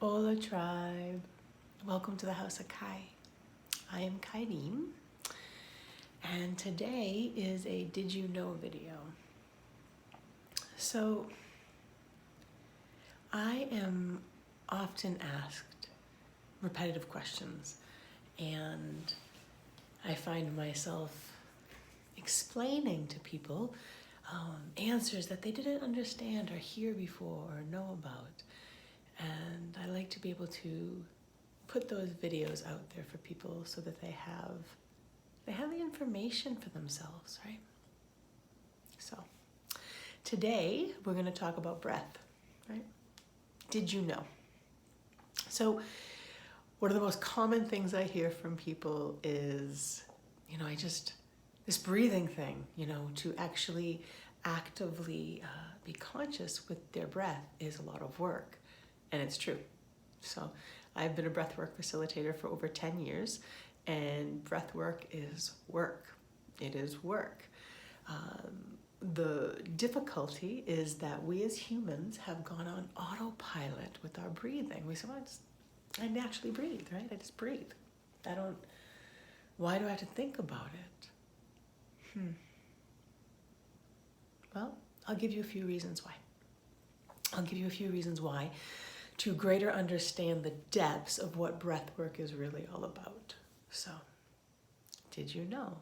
Hola tribe, welcome to the House of Kai. I am JodiRehm, and today is a Did You Know video. So I am often asked repetitive questions, and I find myself explaining to people answers that they didn't understand or hear before or know about. And I like to be able to put those videos out there for people so that they have the information for themselves, right? So today we're going to talk about breath, right? Did you know? So one of the most common things I hear from people is, this breathing thing, to actually actively be conscious with their breath is a lot of work. And it's true. So I've been a breathwork facilitator for over 10 years, and breathwork is work. It is work. The difficulty is that we as humans have gone on autopilot with our breathing. We say, well, I naturally breathe, right? I just breathe. Why do I have to think about it? Well, I'll give you a few reasons why. To greater understand the depths of what breathwork is really all about. So, did you know?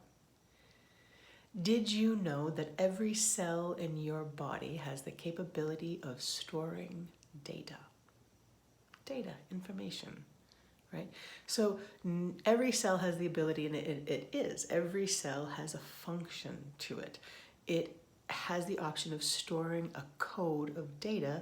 Did you know that every cell in your body has the capability of storing data? Data, information, right? So every cell has the ability, and every cell has a function to it. It has the option of storing a code of data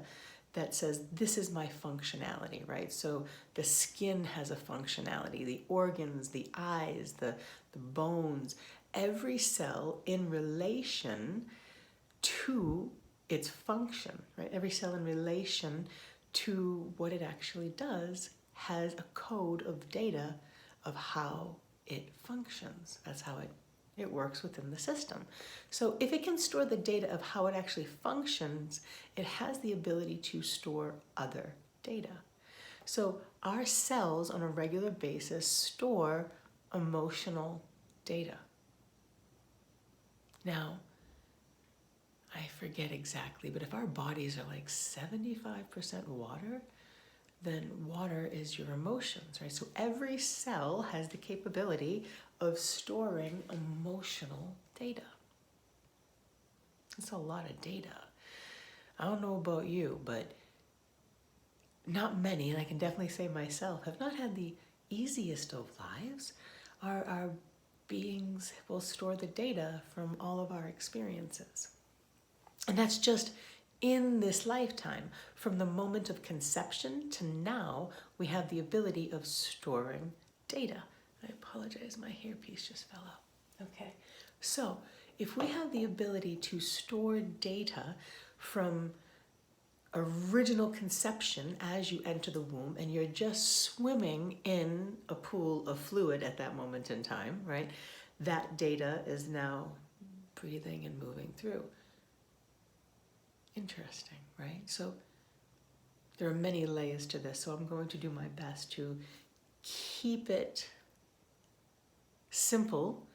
that says, this is my functionality, right? So the skin has a functionality, the organs, the eyes, the bones, every cell in relation to its function, right? Every cell in relation to what it actually does has a code of data of how it functions. That's how it works within the system. So if it can store the data of how it actually functions, it has the ability to store other data. So our cells on a regular basis store emotional data. Now, I forget exactly, but if our bodies are like 75% water, then water is your emotions, right? So every cell has the capability of storing emotional data. It's a lot of data. I don't know about you, but not many, and I can definitely say myself, have not had the easiest of lives. Our beings will store the data from all of our experiences. And that's just in this lifetime. From the moment of conception to now, we have the ability of storing data. I apologize, my hairpiece just fell out. Okay, so if we have the ability to store data from original conception as you enter the womb, and you're just swimming in a pool of fluid at that moment in time, right? That data is now breathing and moving through. Interesting, right? So there are many layers to this, so I'm going to do my best to keep it simple,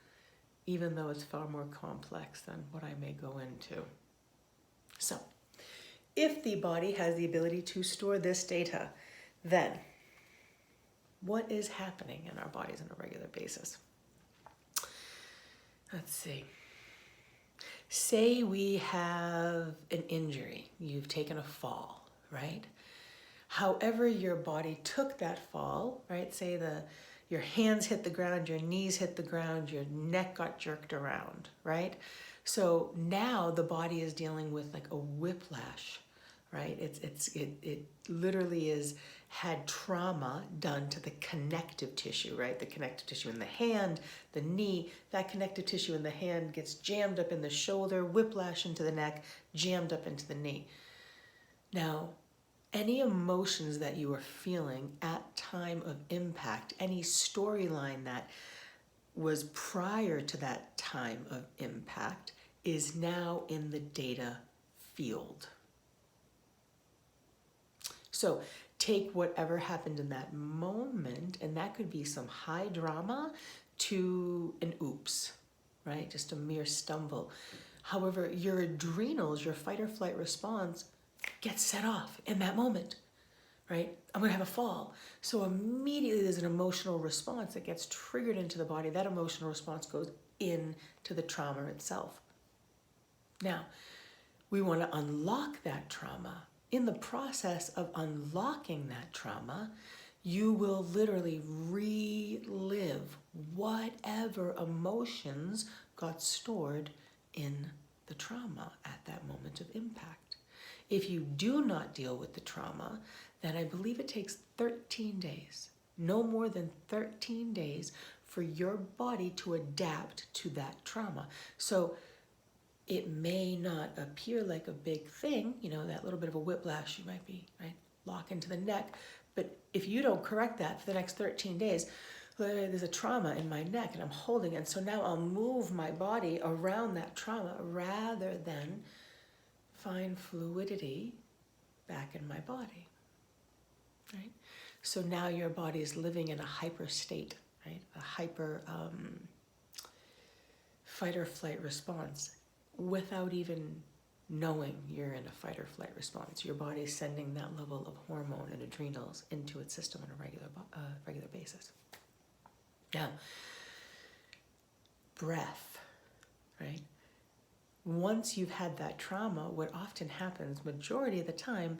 even though it's far more complex than what I may go into. So, if the body has the ability to store this data, then what is happening in our bodies on a regular basis? Let's see. Say we have an injury. You've taken a fall, right? However your body took that fall, right? Say your hands hit the ground, your knees hit the ground, your neck got jerked around, right? So now the body is dealing with like a whiplash, right? It literally had trauma done to the connective tissue, right? The connective tissue in the hand, the knee, that connective tissue in the hand gets jammed up in the shoulder, whiplash into the neck, jammed up into the knee. Now, any emotions that you are feeling at time of impact, any storyline that was prior to that time of impact is now in the data field. So take whatever happened in that moment, and that could be some high drama to an oops, right? Just a mere stumble. However, your adrenals, your fight or flight response gets set off in that moment, right? I'm gonna have a fall. So immediately there's an emotional response that gets triggered into the body. That emotional response goes into the trauma itself. Now, we wanna unlock that trauma. In the process of unlocking that trauma, you will literally relive whatever emotions got stored in the trauma at that moment of impact. If you do not deal with the trauma, then I believe it takes 13 days, no more than 13 days, for your body to adapt to that trauma. So it may not appear like a big thing, you know, that little bit of a whiplash you might be, right? Lock into the neck. But if you don't correct that for the next 13 days, there's a trauma in my neck and I'm holding it. And so now I'll move my body around that trauma rather than find fluidity back in my body, right? So now your body is living in a hyper state, right? A hyper fight or flight response without even knowing you're in a fight or flight response. Your body is sending that level of hormone and adrenals into its system on a regular basis. Now, breath, right? Once you've had that trauma, what often happens, majority of the time,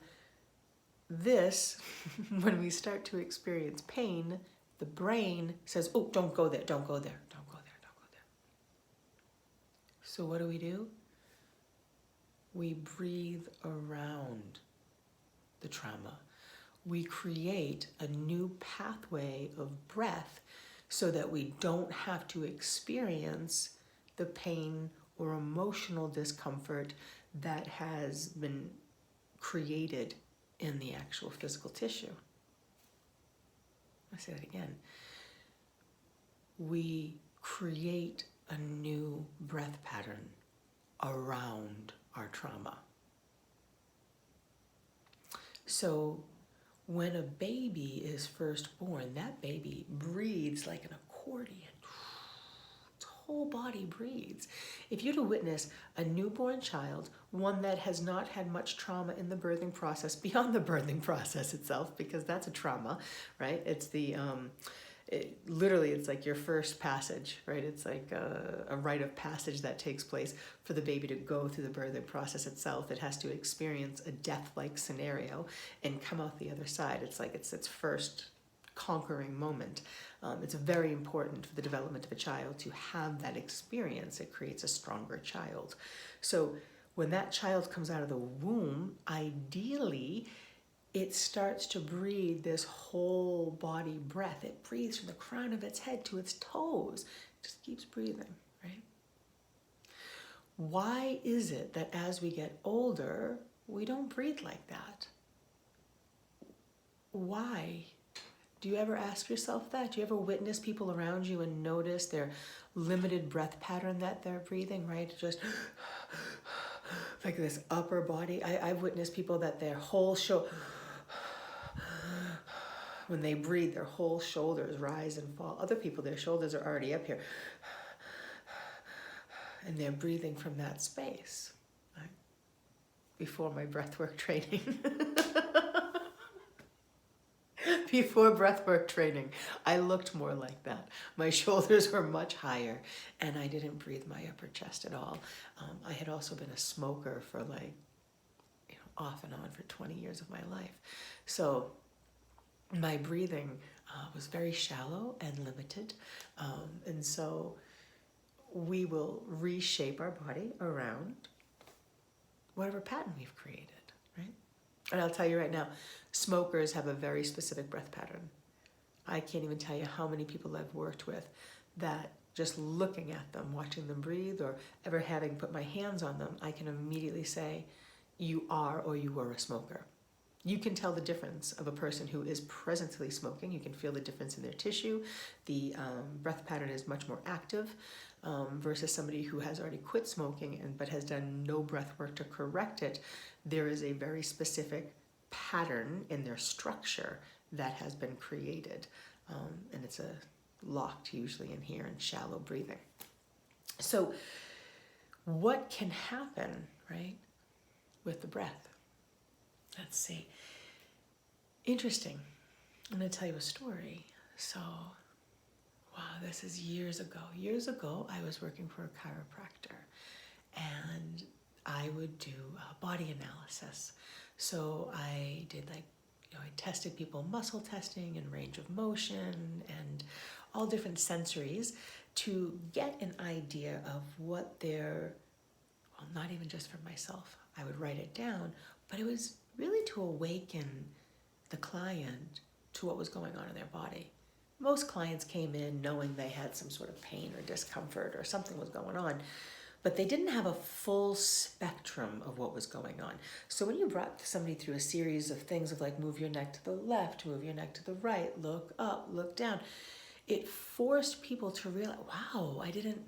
when we start to experience pain, the brain says, oh, don't go there, don't go there, don't go there, don't go there. So what do? We breathe around the trauma. We create a new pathway of breath so that we don't have to experience the pain or emotional discomfort that has been created in the actual physical tissue. I'll say that again. We create a new breath pattern around our trauma. So when a baby is first born, that baby breathes like an accordion. Its whole body breathes. If you're to witness a newborn child, one that has not had much trauma in the birthing process, beyond the birthing process itself, because that's a trauma, right? It's literally, it's like your first passage, right? It's like a rite of passage that takes place for the baby to go through the birthing process itself. It has to experience a death-like scenario and come out the other side. It's like it's its first conquering moment. It's very important for the development of a child to have that experience. It creates a stronger child. So when that child comes out of the womb, ideally, it starts to breathe this whole body breath. It breathes from the crown of its head to its toes. It just keeps breathing, right? Why is it that as we get older, we don't breathe like that? Why? Do you ever ask yourself that? Do you ever witness people around you and notice their limited breath pattern that they're breathing, right? Just like this upper body. I've witnessed people that their whole shoulder, when they breathe, their whole shoulders rise and fall. Other people, their shoulders are already up here. And they're breathing from that space. Right? Before my breathwork training. Before breathwork training, I looked more like that. My shoulders were much higher and I didn't breathe my upper chest at all. I had also been a smoker for off and on for 20 years of my life. So my breathing was very shallow and limited. And so we will reshape our body around whatever pattern we've created, right? And I'll tell you right now, smokers have a very specific breath pattern. I can't even tell you how many people I've worked with that just looking at them, watching them breathe, or ever having put my hands on them, I can immediately say, you are or you were a smoker. You can tell the difference of a person who is presently smoking. You can feel the difference in their tissue. The breath pattern is much more active versus somebody who has already quit smoking but has done no breath work to correct it. There is a very specific pattern in their structure that has been created. And it's locked usually in here in shallow breathing. So what can happen, right, with the breath? Let's see. Interesting. I'm going to tell you a story. So, wow, this is years ago. Years ago, I was working for a chiropractor, and I would do body analysis. So I did I tested people muscle testing and range of motion and all different sensories to get an idea of what their, well, not even just for myself, I would write it down, but it was really to awaken the client to what was going on in their body. Most clients came in knowing they had some sort of pain or discomfort or something was going on, but they didn't have a full spectrum of what was going on. So when you brought somebody through a series of things of move your neck to the left, move your neck to the right, look up, look down, it forced people to realize, wow, I didn't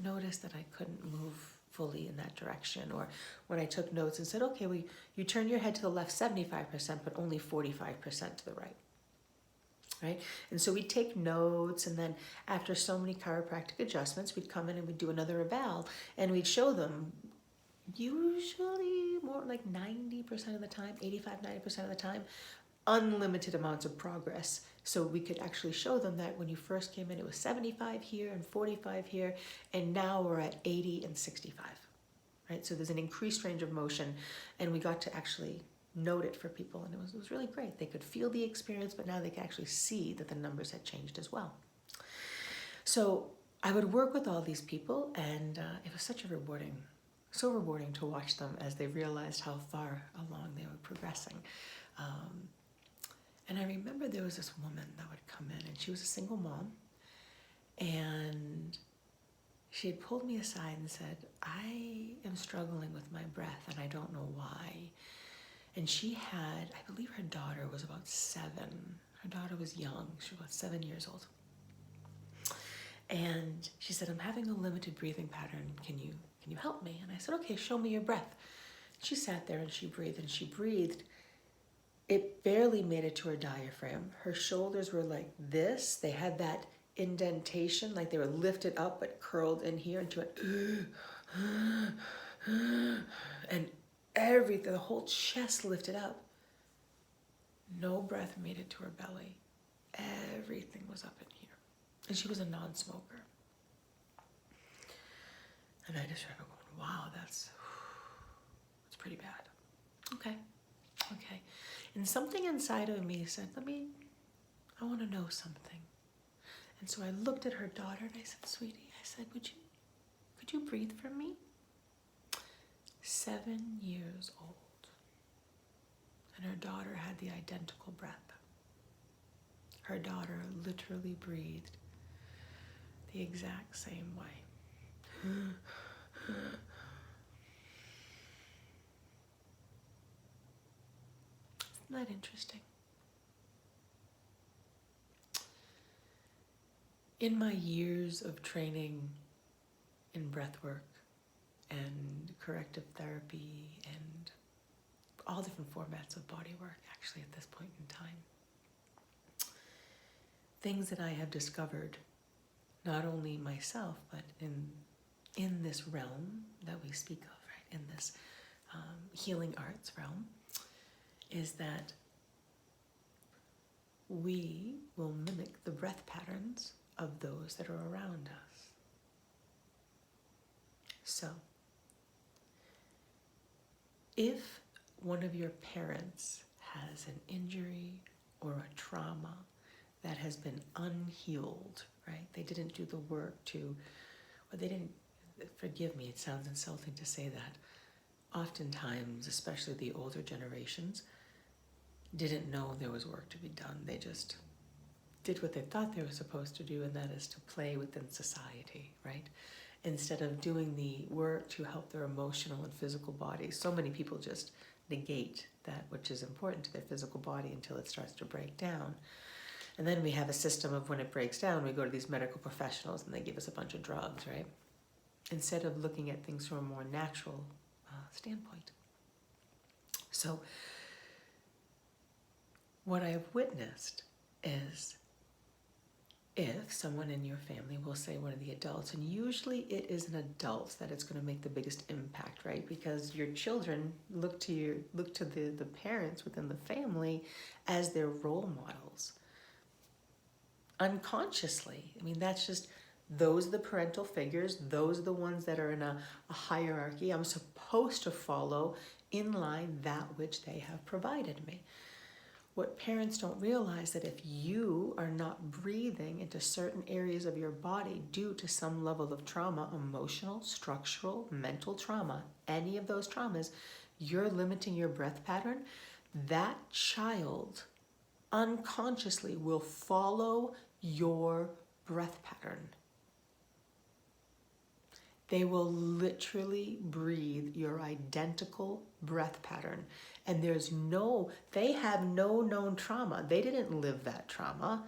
notice that I couldn't move fully in that direction. Or when I took notes and said, okay, well, you turn your head to the left 75%, but only 45% to the right. Right? And so we'd take notes, and then after so many chiropractic adjustments, we'd come in and we'd do another eval, and we'd show them, usually more like 90% of the time, 85-90% of the time, unlimited amounts of progress. So we could actually show them that when you first came in, it was 75 here and 45 here, and now we're at 80 and 65. Right? So there's an increased range of motion, and we got to actually note it for people, and it was really great. They could feel the experience, but now they could actually see that the numbers had changed as well. So I would work with all these people, and it was so rewarding to watch them as they realized how far along they were progressing. And I remember there was this woman that would come in, and she was a single mom, and she had pulled me aside and said, I am struggling with my breath, and I don't know why. And she had, I believe her daughter was about 7. Her daughter was young. She was about 7 years old. And she said, I'm having a limited breathing pattern. Can you help me? And I said, okay, show me your breath. She sat there and she breathed and she breathed. It barely made it to her diaphragm. Her shoulders were like this. They had that indentation, like they were lifted up but curled in here, and she went, and everything, the whole chest lifted up. No breath made it to her belly. Everything was up in here. And she was a non-smoker. And I just remember going, wow, that's pretty bad. Okay. And something inside of me said, I want to know something. And so I looked at her daughter and I said, sweetie, I said, could you breathe for me? 7 years old, and her daughter had the identical breath. Her daughter literally breathed the exact same way. Isn't that interesting? In my years of training in breath work and corrective therapy and all different formats of body work, actually, at this point in time, things that I have discovered, not only myself, but in this realm that we speak of, right, in this healing arts realm, is that we will mimic the breath patterns of those that are around us. So, if one of your parents has an injury or a trauma that has been unhealed, right? They didn't do the work to, or they didn't, forgive me, it sounds insulting to say that. Oftentimes, especially the older generations, didn't know there was work to be done. They just did what they thought they were supposed to do, and that is to play within society, right? Instead of doing the work to help their emotional and physical bodies. So many people just negate that which is important to their physical body until it starts to break down. And then we have a system of when it breaks down, we go to these medical professionals and they give us a bunch of drugs, right? Instead of looking at things from a more natural standpoint. So what I've witnessed is if someone in your family, will say one of the adults, and usually it is an adult that it's going to make the biggest impact, right? Because your children look to the parents within the family as their role models. Unconsciously. I mean, that's just, those are the parental figures. Those are the ones that are in a hierarchy. I'm supposed to follow in line that which they have provided me. What parents don't realize that if you are not breathing into certain areas of your body due to some level of trauma, emotional, structural, mental trauma, any of those traumas, you're limiting your breath pattern, that child unconsciously will follow your breath pattern. They will literally breathe your identical breath pattern. And they have no known trauma. They didn't live that trauma.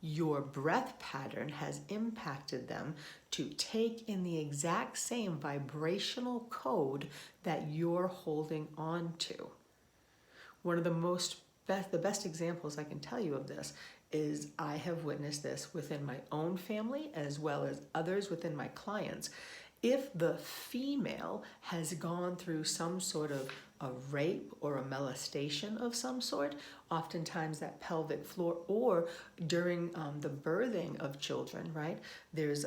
Your breath pattern has impacted them to take in the exact same vibrational code that you're holding on to. One of the best examples I can tell you of this is I have witnessed this within my own family as well as others within my clients. If the female has gone through some sort of a rape or a molestation of some sort, oftentimes that pelvic floor, or during the birthing of children, right? There's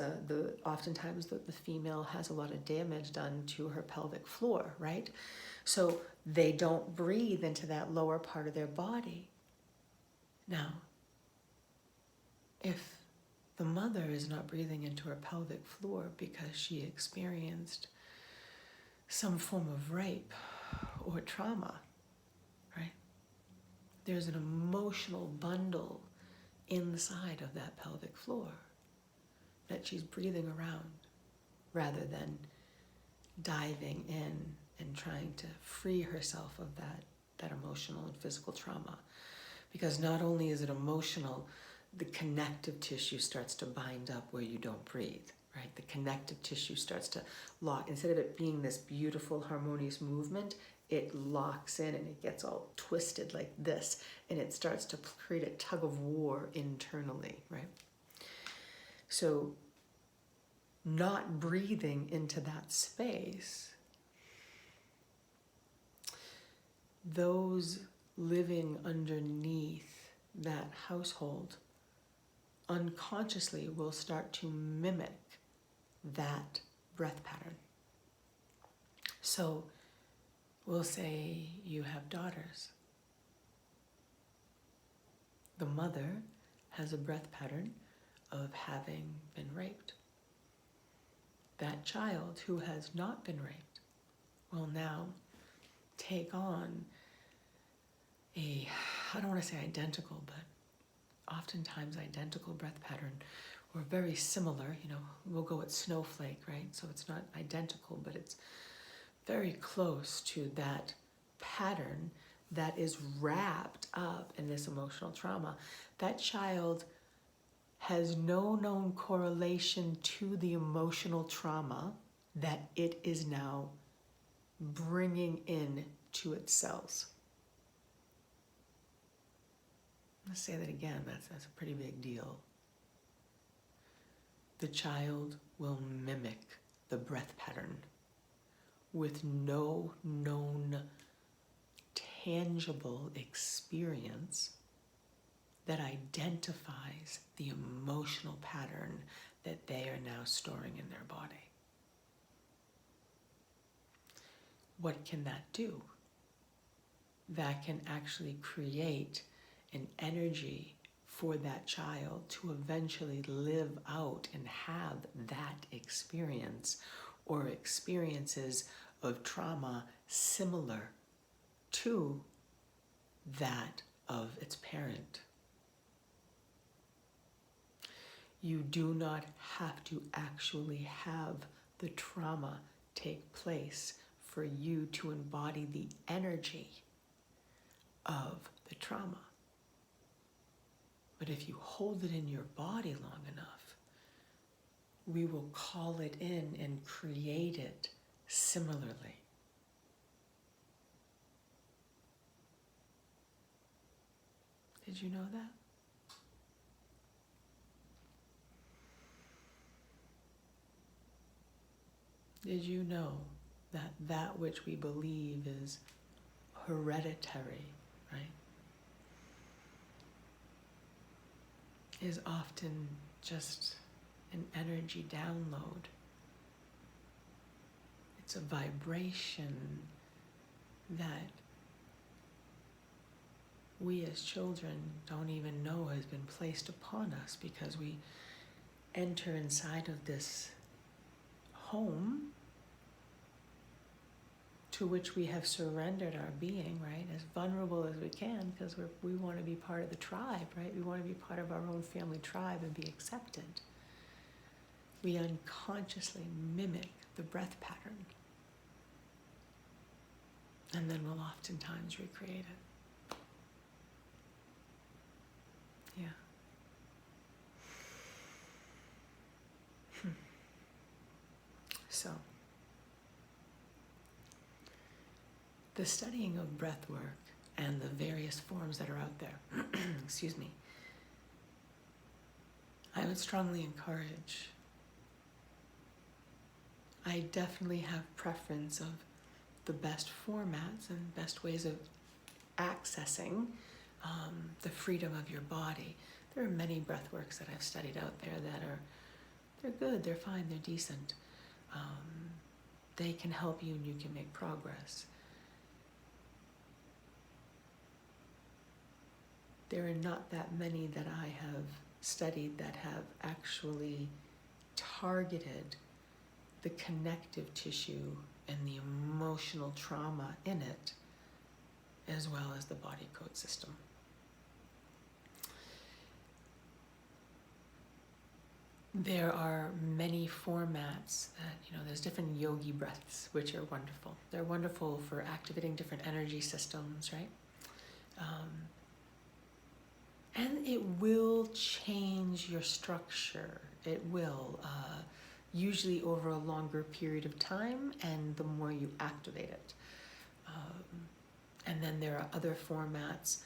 oftentimes the female has a lot of damage done to her pelvic floor, right? So they don't breathe into that lower part of their body. Now, if the mother is not breathing into her pelvic floor because she experienced some form of rape or trauma, right? There's an emotional bundle inside of that pelvic floor that she's breathing around rather than diving in and trying to free herself of that emotional and physical trauma. Because not only is it emotional, the connective tissue starts to bind up where you don't breathe, right? The connective tissue starts to lock. Instead of it being this beautiful, harmonious movement, it locks in and it gets all twisted like this, and it starts to create a tug of war internally, right? So not breathing into that space, those living underneath that household unconsciously will start to mimic that breath pattern. So we'll say you have daughters. The mother has a breath pattern of having been raped. That child who has not been raped will now take on I don't want to say identical, but oftentimes identical breath pattern, or very similar. We'll go with snowflake, right? So it's not identical, but it's very close to that pattern that is wrapped up in this emotional trauma. That child has no known correlation to the emotional trauma that it is now bringing in to its cells. Let's say that again. That's a pretty big deal. The child will mimic the breath pattern with no known tangible experience that identifies the emotional pattern that they are now storing in their body. What can that do? That can actually create an energy for that child to eventually live out and have that experience or experiences of trauma similar to that of its parent. You do not have to actually have the trauma take place for you to embody the energy of the trauma. But if you hold it in your body long enough, we will call it in and create it similarly. Did you know that? Did you know that that which we believe is hereditary, right, is often just an energy download? It's a vibration that we as children don't even know has been placed upon us, because we enter inside of this home to which we have surrendered our being, right, as vulnerable as we can, because we want to be part of the tribe, right? We want to be part of our own family tribe and be accepted. We unconsciously mimic the breath pattern, and then we'll oftentimes recreate it. Yeah. So, the studying of breath work and the various forms that are out there, excuse me, I would strongly encourage. I definitely have preference of the best formats and best ways of accessing the freedom of your body. There are many breath works that I've studied out there that they're good, they're fine, they're decent. They can help you and you can make progress. There are not that many that I have studied that have actually targeted the connective tissue and the emotional trauma in it, as well as the body code system. There are many formats that, there's different yogi breaths, which are wonderful. They're wonderful for activating different energy systems, right? And it will change your structure. It will, usually over a longer period of time, and the more you activate it. And then there are other formats,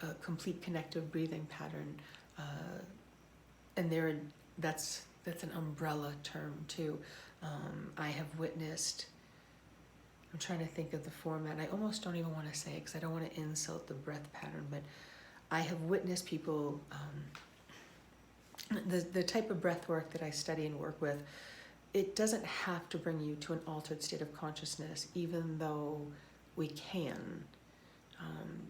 a complete connective breathing pattern, and that's an umbrella term too. I have witnessed, I'm trying to think of the format, I almost don't even want to say it because I don't want to insult the breath pattern, but I have witnessed people, the type of breath work that I study and work with, it doesn't have to bring you to an altered state of consciousness, even though we can.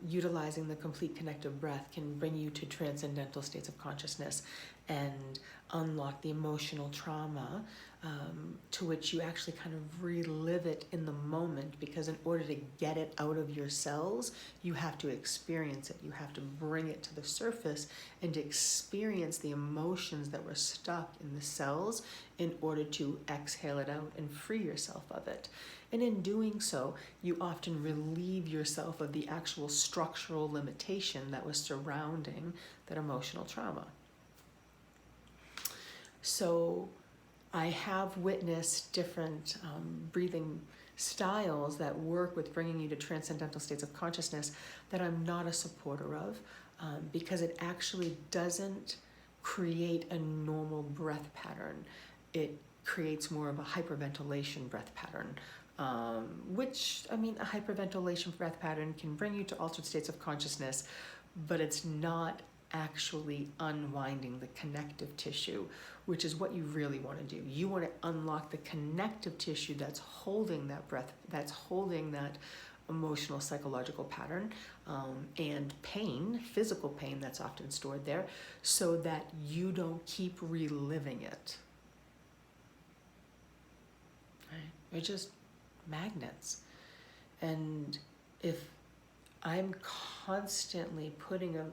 Utilizing the complete connective breath can bring you to transcendental states of consciousness and unlock the emotional trauma to which you actually kind of relive it in the moment, because in order to get it out of your cells, you have to experience it. You have to bring it to the surface and experience the emotions that were stuck in the cells in order to exhale it out and free yourself of it. And in doing so, you often relieve yourself of the actual structural limitation that was surrounding that emotional trauma. So I have witnessed different breathing styles that work with bringing you to transcendental states of consciousness that I'm not a supporter of, because it actually doesn't create a normal breath pattern. It creates more of a hyperventilation breath pattern. Which, a hyperventilation breath pattern can bring you to altered states of consciousness, but it's not actually unwinding the connective tissue, which is what you really want to do. You want to unlock the connective tissue that's holding that breath, that's holding that emotional, psychological pattern, and pain, physical pain that's often stored there, so that you don't keep reliving it. Right? We're just magnets. And if I'm constantly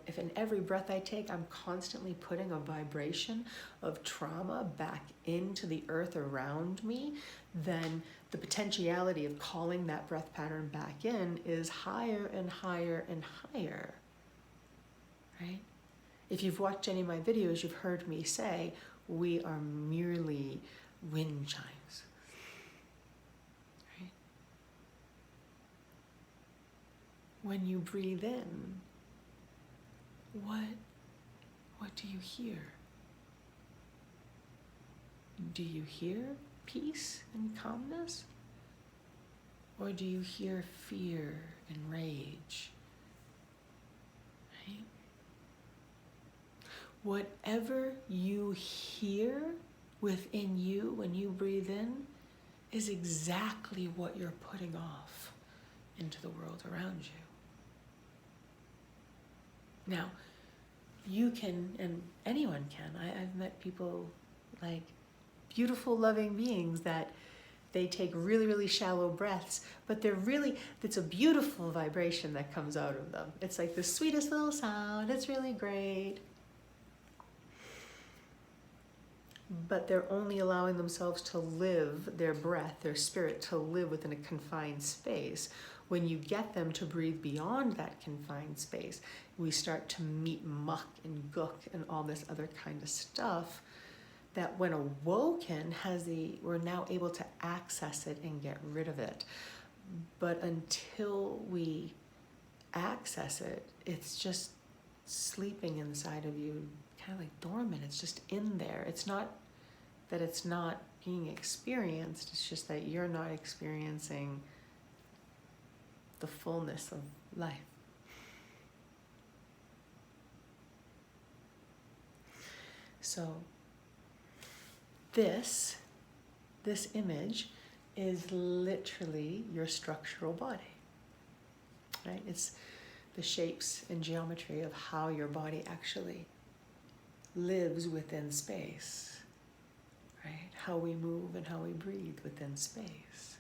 if in every breath I take, I'm constantly putting a vibration of trauma back into the earth around me, then the potentiality of calling that breath pattern back in is higher and higher and higher, right? If you've watched any of my videos, you've heard me say, we are merely wind chimes. When you breathe in, what do you hear? Do you hear peace and calmness? Or do you hear fear and rage? Right? Whatever you hear within you when you breathe in is exactly what you're putting off into the world around you. Now, you can, and anyone can, I've met people like beautiful, loving beings that they take really, really shallow breaths, but it's a beautiful vibration that comes out of them. It's like the sweetest little sound, it's really great. But they're only allowing themselves to live their breath, their spirit, to live within a confined space. When you get them to breathe beyond that confined space, we start to meet muck and gook and all this other kind of stuff that when awoken we're now able to access it and get rid of it. But until we access it, it's just sleeping inside of you, kind of like dormant. It's just in there. It's not that it's not being experienced, it's just that you're not experiencing the fullness of life. So this image is literally your structural body, right? It's the shapes and geometry of how your body actually lives within space, right? How we move and how we breathe within space.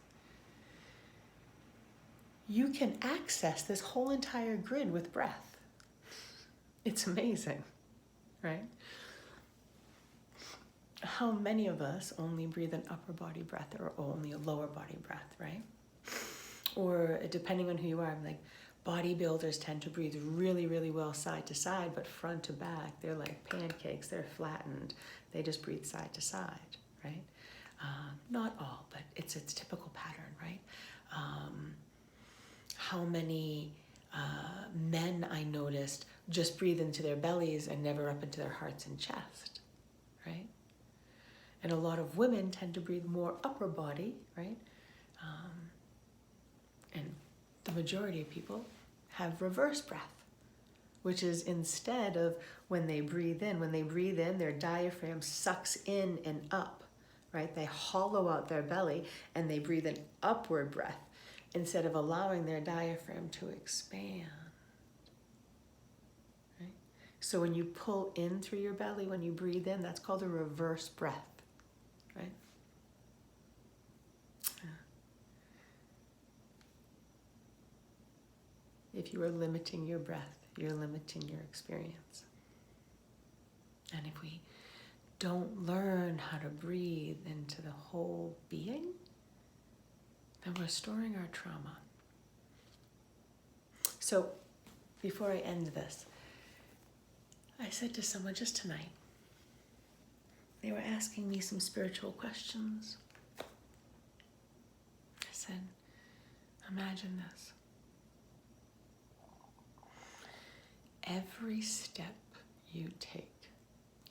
You can access this whole entire grid with breath. It's amazing, right? How many of us only breathe an upper body breath or only a lower body breath, right? Or depending on who you are, like bodybuilders tend to breathe really, really well side to side, but front to back, they're like pancakes, they're flattened. They just breathe side to side, right? Not all, but it's a typical pattern, right? How many men I noticed just breathe into their bellies and never up into their hearts and chest, right? And a lot of women tend to breathe more upper body, right? And the majority of people have reverse breath, which is instead of when they breathe in, their diaphragm sucks in and up, right? They hollow out their belly and they breathe an upward breath instead of allowing their diaphragm to expand. Right? So when you pull in through your belly, when you breathe in, that's called a reverse breath. Right? If you are limiting your breath, you're limiting your experience. And if we don't learn how to breathe into the whole being, then we're storing our trauma. So before I end this, I said to someone just tonight, they were asking me some spiritual questions. I said, imagine this. Every step you take,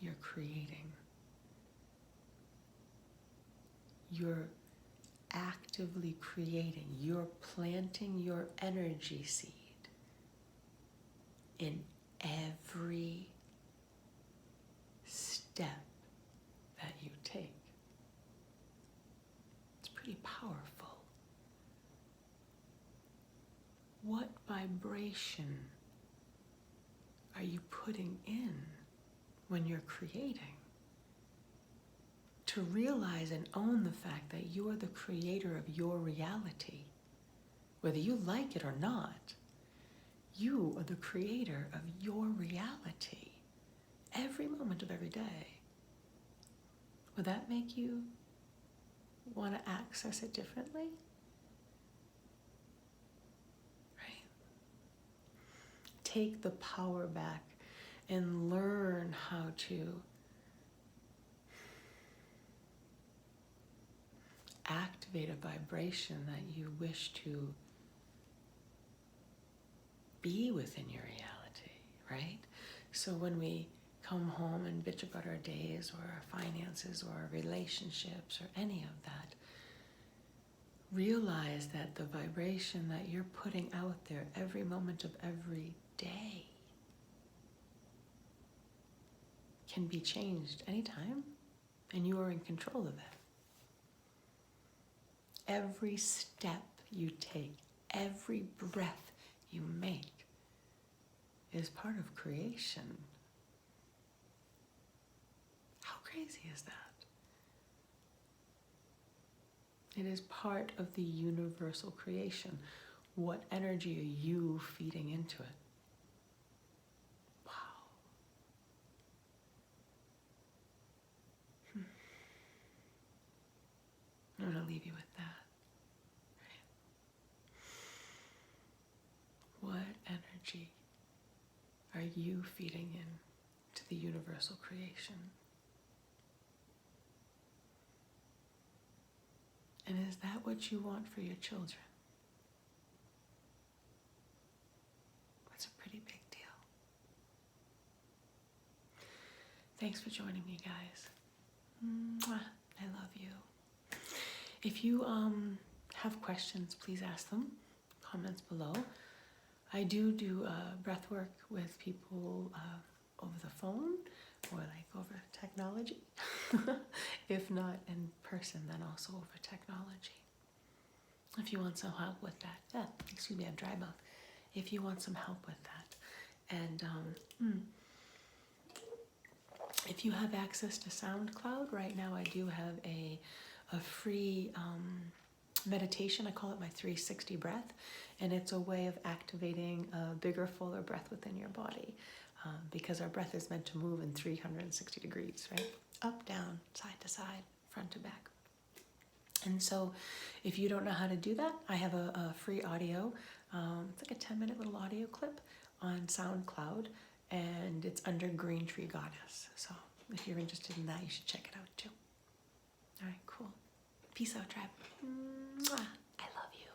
you're creating. You're actively creating. You're planting your energy seed in every step that you take. It's pretty powerful. What vibration are you putting in when you're creating? To realize and own the fact that you are the creator of your reality. Whether you like it or not, you are the creator of your reality every moment of every day. Would that make you want to access it differently? Right? Take the power back and learn how to activate a vibration that you wish to be within your reality, right? So when we come home and bitch about our days or our finances or our relationships or any of that, realize that the vibration that you're putting out there every moment of every day can be changed anytime, and you are in control of it. Every step you take, every breath you make is part of creation. How crazy is that? It is part of the universal creation. What energy are you feeding into it? Wow. I'm going to leave you with that. Right? What energy are you feeding in to the universal creation? And is that what you want for your children? That's a pretty big deal. Thanks for joining me, guys. Mwah. I love you. If you have questions, please ask them. Comments below. I do breath work with people over the phone or like over technology. If not in person, then also over technology. If you want some help with that, excuse me, I'm dry mouth. If you want some help with that, and if you have access to SoundCloud, right now I do have a free meditation. I call it my 360 breath, and it's a way of activating a bigger, fuller breath within your body, because our breath is meant to move in 360 degrees, right? Up, down, side to side, front to back. And so if you don't know how to do that, I have a free audio. It's like a 10-minute little audio clip on SoundCloud, and it's under Green Tree Goddess. So if you're interested in that, you should check it out too. All right, cool. Peace out, tribe. Mwah. I love you.